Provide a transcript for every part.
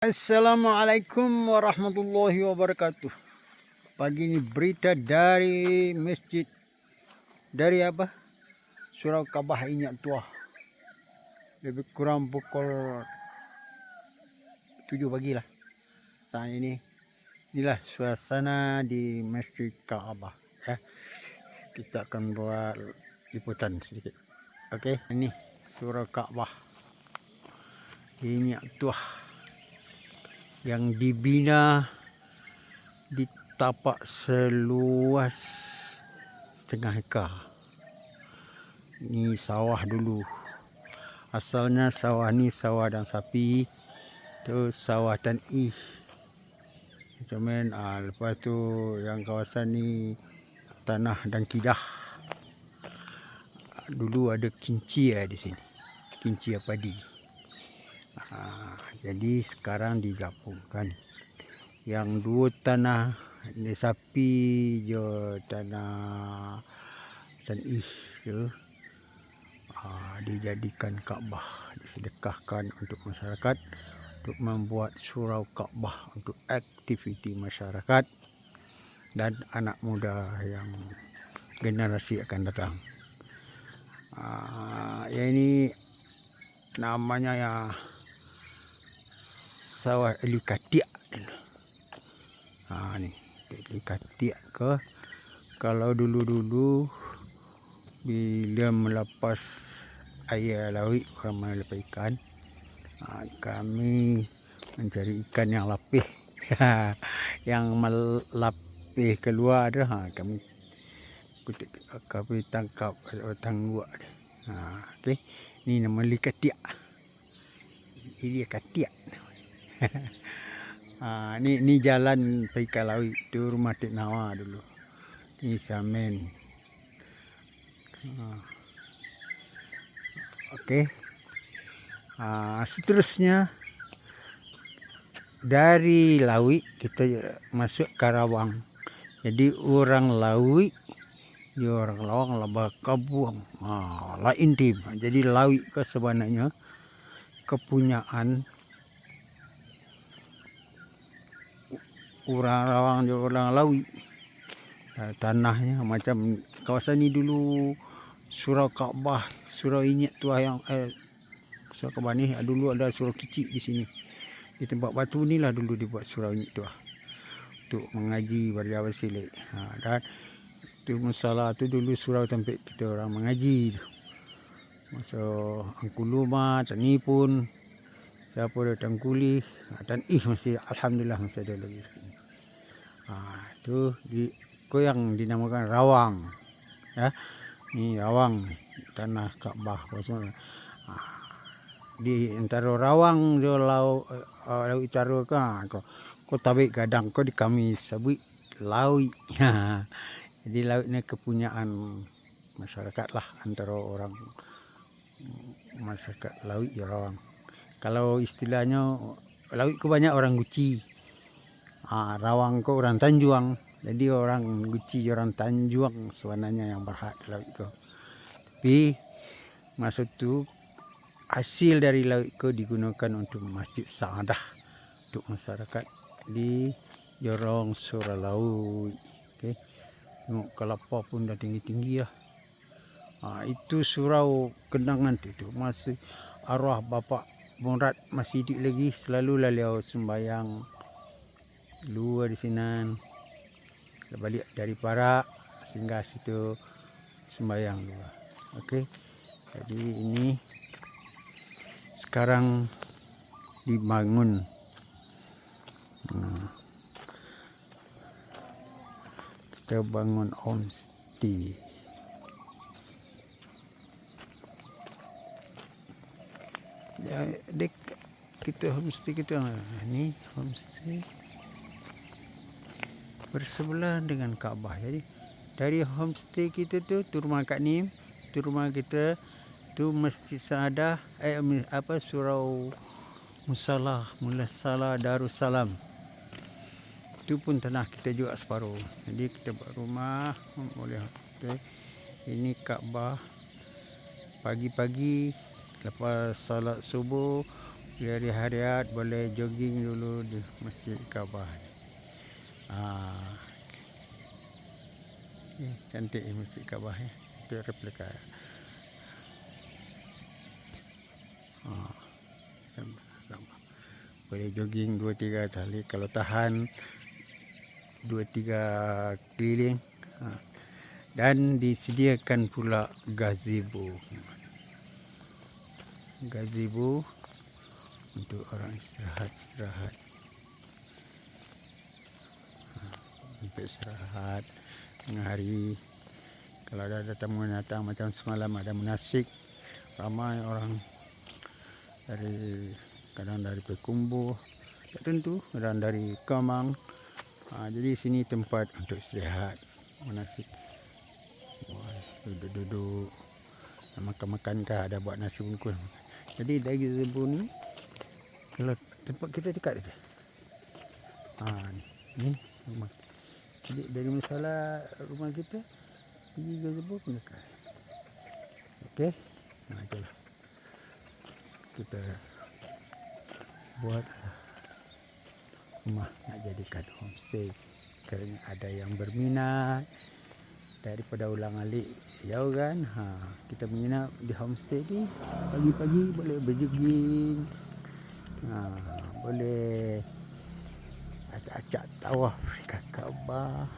Assalamualaikum warahmatullahi wabarakatuh. Pagi ini berita dari masjid dari Surau Ka'bah Inyak Tua. Lebih kurang pukul 7 pagi lah. Saat ini inilah suasana di Masjid Ka'bah ya. Kita akan buat liputan sedikit. Okey, ini Surau Ka'bah Inyak Tua yang dibina di tapak seluas setengah hektar. Ni sawah dulu. Asalnya sawah ni sawah dan sapi. Tu sawah dan Cuman lepas tu yang kawasan ni tanah dan kidah. Dulu ada kincia di sini. Kincia padi. Jadi sekarang digabungkan. Yang dua tanah ni sapi je tanah dan tu dijadikan Kaabah, disedekahkan untuk masyarakat untuk membuat surau Kaabah untuk aktiviti masyarakat dan anak muda yang generasi akan datang. Yang ini namanya ya sawah Elikatiak. Ni Elikatiak ke. Kalau dulu-dulu bila melepas air laut, orang melepas ikan, kami mencari ikan yang lapih. Yang melapih keluar tu kami tangkap tangguak. Okey, ni nama Elikatiak. Ini katiak. Ni jalan pergi laut tu, rumah Tik Nawa dulu. Ni Samen. Okey. Seterusnya dari laut kita masuk ke Rawang. Jadi orang laut, dia orang Lawang labah kabuang. Lain tim. Jadi laut ke sebenarnya kepunyaan orang Rawang, dia orang laut. Tanahnya macam kawasan ni dulu Surau Ka'bah, Surau Inyak Tua yang Surau Ka'bah ni dulu ada surau kecil di sini. Di tempat batu ni lah dulu dibuat Surau Inyak Tua untuk mengaji Warja Wasilik. Dan tu musala tu dulu surau tempat kita orang mengaji. Masa Angkuluma, Tanipun, siapa ada Tangkuli, dan masih alhamdulillah masih ada lagi. Tu yang dinamakan Rawang. Ya. Ni Rawang, tanah Kaabah semua. Di antara Rawang do laut utara ko tabik gadang ko di kami sebut laut. Jadi laut ni kepunyaan masyarakat lah, antara orang masyarakat laut ya Rawang. Kalau istilahnya laut ko banyak orang Guci. Rawang ko orang Tanjuang. Jadi orang Guci, orang Tanjuang sebenarnya yang berhak di laut ko. Tapi masa tu hasil dari laut ko digunakan untuk Masjid Saadah untuk masyarakat di Jorong Surau Laut. Okey. Tengok kelapa pun dah tinggi-tinggi lah. Itu surau kenangan tu masih arwah Bapak Murad masih hidup lagi, selalu beliau sembahyang luar di sini. Balik dari Perak singgah situ sembahyang luar. Okey. Jadi ini sekarang dibangun. Kita bangun homestay. Ya, kita homestay kita ni homestay bersebelah dengan Kaabah. Jadi dari homestay kita tu rumah Kak Nim, tu rumah kita, tu Masjid Saadah, Surau Musalah Darussalam. Itu pun tanah kita juga separuh. Jadi kita buat rumah boleh. Okay. Ini Kaabah. Pagi-pagi lepas salat subuh Hari-hariat boleh jogging dulu di Masjid Kaabah. Cantik Masjid Kaabah ya. Itu replika. Boleh jogging 2-3 kali kalau tahan 2-3 keliling. Dan disediakan pula gazebo untuk orang istirahat. Untuk istirahat tengah hari. Kalau ada tamu datang macam semalam ada munasik, ramai orang kadang dari Pekumbu, tak tentu, kadang dari Kamang. Jadi sini tempat untuk istirahat, munasik. Duduk-duduk, makan-makan kah, ada buat nasi bungkus. Jadi dari gazebo ni, kalau tempat kita dekat je. Ni rumah. Jadi dari musola rumah kita pergi gazebo pun dekat. Okey. Itulah. Kita buat rumah nak jadikan homestay. Sekarang ada yang berminat daripada ulang-alik jauh kan. Kita menginap di homestay ni, pagi-pagi boleh berjogging. Boleh acak-acak tawaf dekat Kaabah.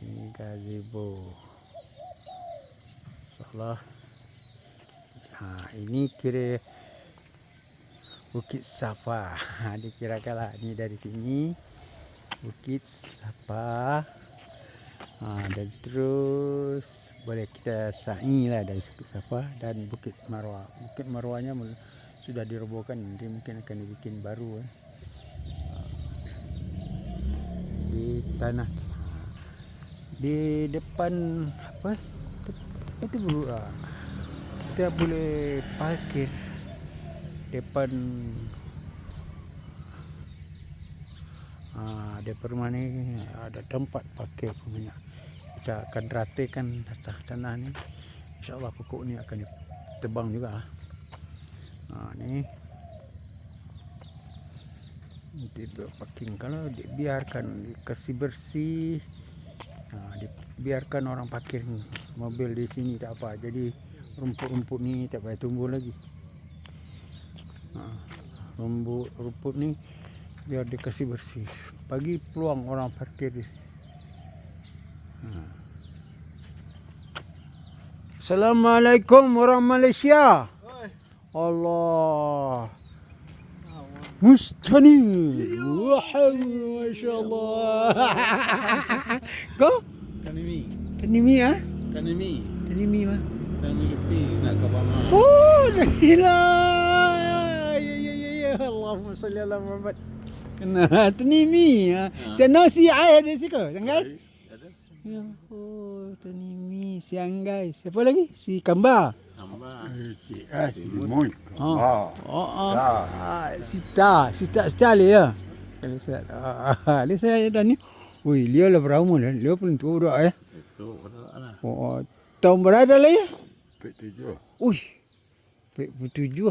Ini gazebo. InsyaAllah. Ini kira Bukit Safa. Dikirakanlah ni dari sini Bukit Safa. Dan terus boleh kita sa'i lah dari Bukit Safa dan Bukit Marwah. Bukit Marwahnya sudah dirobohkan, nanti mungkin akan dibikin baru di tanah di depan apa itu bro. Kita boleh parkir depan depan rumah ni, ada tempat parkir punya. Kita akan ratakan tanah ni, insyaAllah pokok ni akan ditebang juga. Ni nanti parking, kalau dibiarkan dikasih bersih, dibiarkan orang parkir mobil di sini tak apa. Jadi rumput-rumput ni tak payah tumbuh lagi. Rumput ni biar dikasih bersih, bagi peluang orang parkir di sini. Assalamualaikum orang Malaysia. Allah Mustani. Wahai masya-Allah. Kau? Tanimi ah? Tanimi mah. Tanimi nak ke Bama. Oh, alhamdulillah. Ya. Allahumma salli ala Muhammad. Kena Tanimi ah. Sana si ai ada siko, Sanggai? Ada. Ya, Tanimi, Sanggai. Siapa lagi? Si Kamba. Si Moy. Sita sekali ya. Kalau saya dah ni. Wih, dia lah berumur dah. Dia pun tua dah So, ada. Tahun berapa lah ya? 7. Wih. 7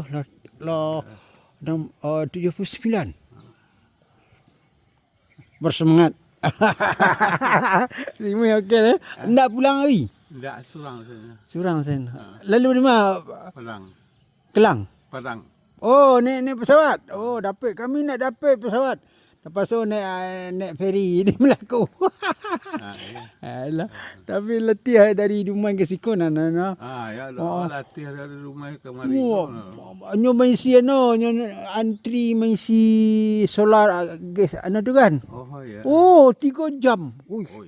lah 79. Bersemangat. Semua okey dah. Nak pulang hari? Tak surang sana. Surang sana. Lalu di mana? Padang. Kelang. Padang. Oh, naik pesawat. Oh, kami nak dapat pesawat. Lepas tu naik ferry di Melaka. Alah. Tapi letih dari rumah ke Sikon Ya latih dari rumah ke mari. Nyo mengisi antri mengisi solar gas tu kan. Ya. 3 jam. Iya.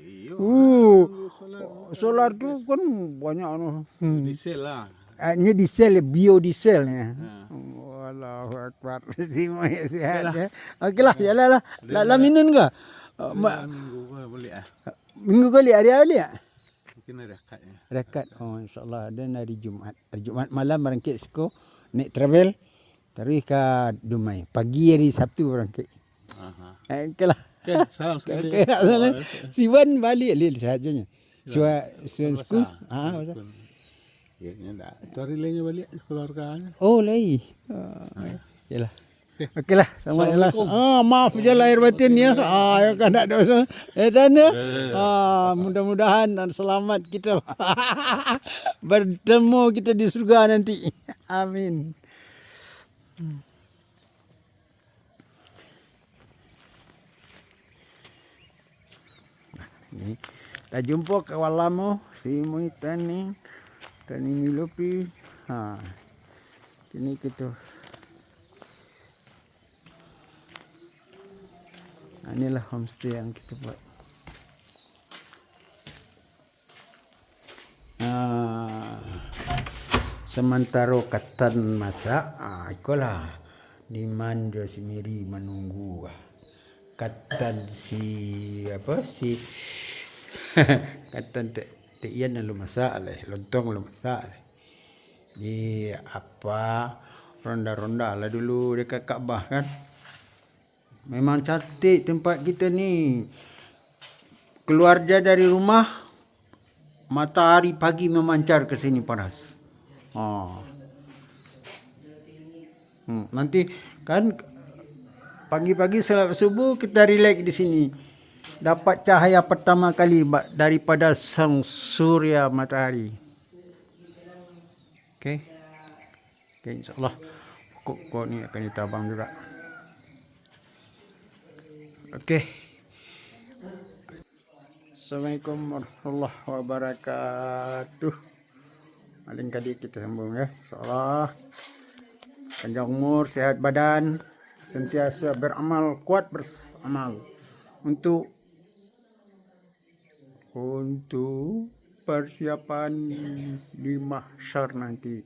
Solar tu kan banyak Diesel lah. Ini diesel, biodiesel ya. Allahu Akbar. Semua sihat ya. Okeylah, jalanlah. Lah minum ke? Minggu boleh Minggu kali hari ya? Mungkin ada rekatnya. Rekat. Insya-Allah. Dan hari Jumaat. Hari Jumaat malam berangkat seko naik travel terus ke Dumai. Pagi hari Sabtu berangkat. Okeylah. Okey, salam sekali. Okey, salam. Siwan balik sahaja. Siwan school. Kayaknya dah. Itu hari lainnya balik keluarganya. Oh, lai. Yalah. Okeylah, sama lah. Maaf je lahir batin ya. Kan tak ada dosa. Dan ya. Mudah-mudahan dan selamat kita bertemu kita di surga nanti. Amin. Ni dah jumpa kawan lama si Muitan ni, Tani Milopi. Ini kita. Inilah homestay yang kita buat. Sementara katan masak, ikulah di manja si Miri menunggu. Katan si katan Tek Ian lu masak lah, lontong lu masak lah. Di apa ronda-ronda lah dulu dekat Kaabah kan. Memang cantik tempat kita ni. Keluar je dari rumah, matahari pagi memancar ke sini panas. Nanti kan pagi-pagi selepas subuh kita relax di sini. Dapat cahaya pertama kali daripada sang surya matahari. Okey, insyaAllah pokok ni akan ditabang juga. Okey. Assalamualaikum warahmatullahi wabarakatuh. Lain kali kita sambung ya. InsyaAllah. Panjang umur, sehat badan, sentiasa beramal, kuat beramal untuk persiapan di mahsyar nanti.